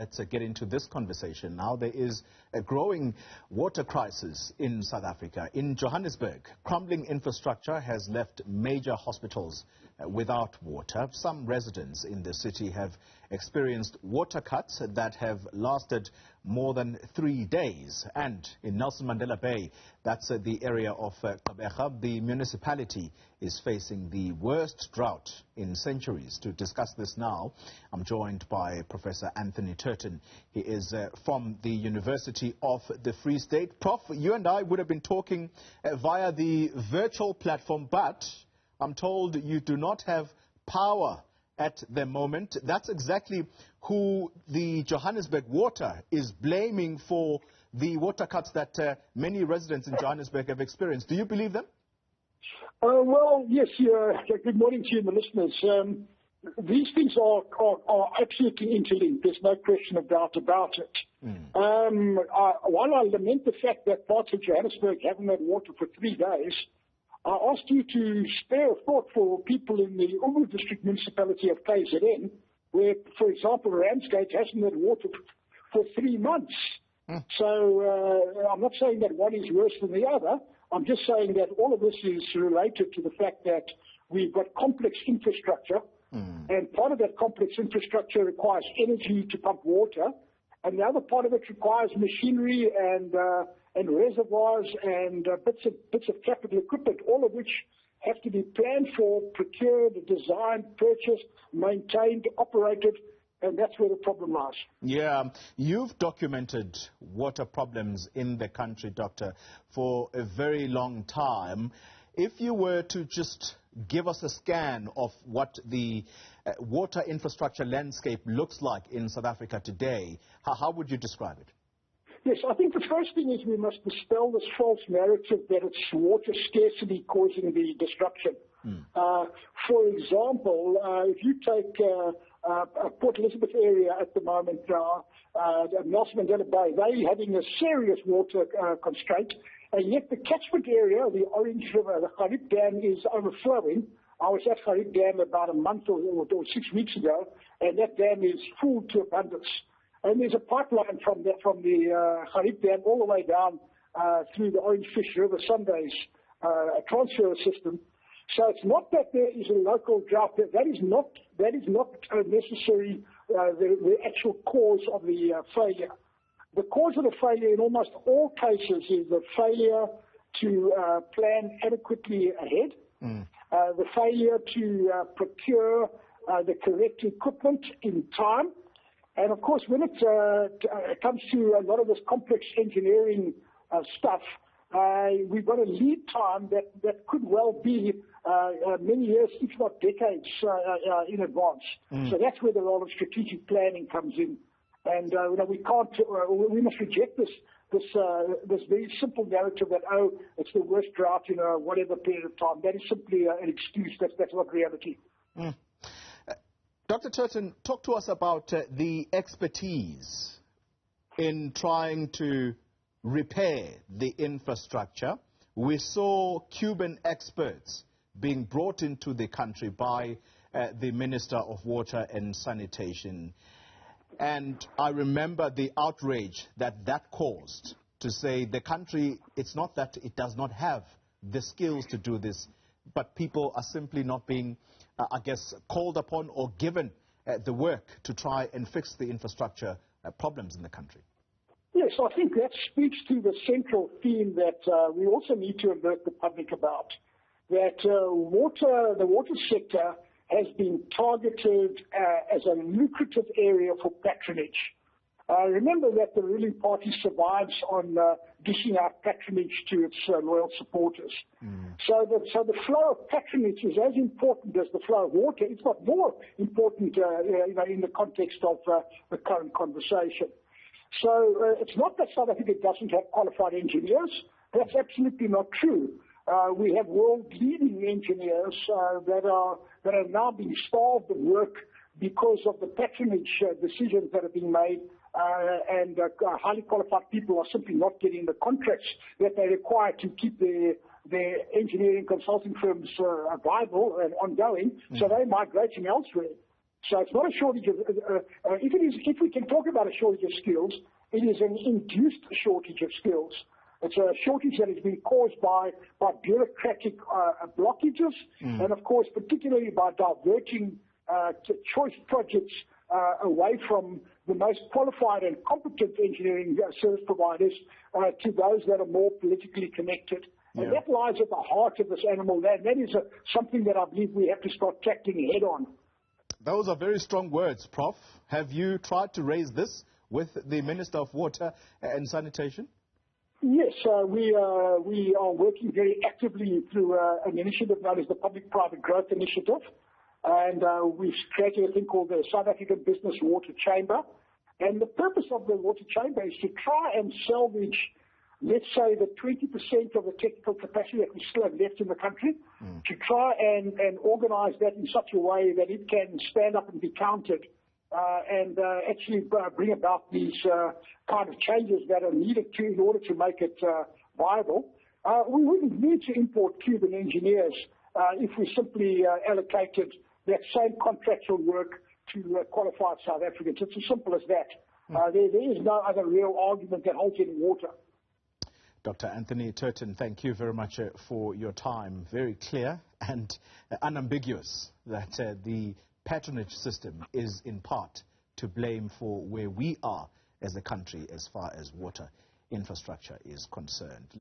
Let's get into this conversation now. There is a growing water crisis in South Africa. In Johannesburg, crumbling infrastructure has left major hospitals without water. Some residents in the city have experienced water cuts that have lasted more than 3 days. And in Nelson Mandela Bay, that's the area of Gqeberha, the municipality is facing the worst drought in centuries. To discuss this now, I'm joined by Professor Anthony Turton. He is from the University of the Free State. Prof, you and I would have been talking via the virtual platform, but I'm told you do not have power at the moment. That's exactly who the Johannesburg Water is blaming for the water cuts that many residents in Johannesburg have experienced. Do you believe them? Well, yes. Good morning to you and the listeners. These things are absolutely interlinked. There's no question of doubt about it. While I lament the fact that parts of Johannesburg haven't had water for 3 days, I asked you to spare a thought for people in the Ubu District Municipality of KZN, where, for example, Ramsgate hasn't had water for 3 months. So I'm not saying that one is worse than the other. I'm just saying that all of this is related to the fact that we've got complex infrastructure, and part of that complex infrastructure requires energy to pump water, and the other part of it requires machinery and reservoirs and bits of capital equipment, all of which have to be planned for, procured, designed, purchased, maintained, operated, and that's where the problem lies. Yeah, you've documented water problems in the country, Doctor, for a very long time. If you were to just give us a scan of what the water infrastructure landscape looks like in South Africa today, how would you describe it? Yes, I think the first thing is we must dispel this false narrative that it's water scarcity causing the disruption. For example, if you take Port Elizabeth area at the moment, Nelson Mandela Bay, they're having a serious water constraint, and yet the catchment area, the Orange River, the Gqeberha Dam is overflowing. I was at Gqeberha Dam about a month or 6 weeks ago, and that dam is full to abundance. And there's a pipeline from the Gqeberha Dam all the way down through the Orange Fish River Sundays transfer system. So it's not that there is a local drought. That is not necessarily the actual cause of the failure. The cause of the failure in almost all cases is the failure to plan adequately ahead, the failure to procure the correct equipment in time, and of course when it comes to a lot of this complex engineering stuff, we've got a lead time that could well be many years, if not decades, in advance. So that's where the role of strategic planning comes in. And we must reject this very simple narrative that, it's the worst drought in whatever period of time. That is simply an excuse. That's not reality. Dr. Turton, talk to us about the expertise in trying to repair the infrastructure. We saw Cuban experts being brought into the country by the Minister of Water and Sanitation. And I remember the outrage that caused to say the country, it's not that it does not have the skills to do this, but people are simply not being, called upon or given the work to try and fix the infrastructure problems in the country. Yes, I think that speaks to the central theme that we also need to alert the public about, that the water sector has been targeted as a lucrative area for patronage. Remember that the ruling party survives on dishing out patronage to its loyal supporters. So the flow of patronage is as important as the flow of water. It's not more important in the context of the current conversation. So it's not that South Africa doesn't have qualified engineers. That's absolutely not true. We have world-leading engineers that are now being starved of work because of the patronage decisions that are being made, and highly qualified people are simply not getting the contracts that they require to keep their engineering consulting firms viable and ongoing, so they're migrating elsewhere. So it's not a shortage of, if we can talk about a shortage of skills, it is an induced shortage of skills. It's a shortage that has been caused by bureaucratic blockages, and of course, particularly by diverting choice projects away from the most qualified and competent engineering service providers to those that are more politically connected. Yeah. And that lies at the heart of this animal. That is something that I believe we have to start tackling head on. Those are very strong words, Prof. Have you tried to raise this with the Minister of Water and Sanitation? Yes, we are working very actively through an initiative known as the Public-Private Growth Initiative. And we've created a thing called the South African Business Water Chamber. And the purpose of the water chamber is to try and salvage, let's say, the 20% of the technical capacity that we still have left in the country, to try and organize that in such a way that it can stand up and be counted and actually bring about these kind of changes that are needed in order to make it viable. We wouldn't need to import Cuban engineers if we simply allocated that same contractual work to qualified South Africans. It's as simple as that. There is no other real argument that holds any water. Dr. Anthony Turton, thank you very much for your time. Very clear and unambiguous that the patronage system is in part to blame for where we are as a country as far as water infrastructure is concerned.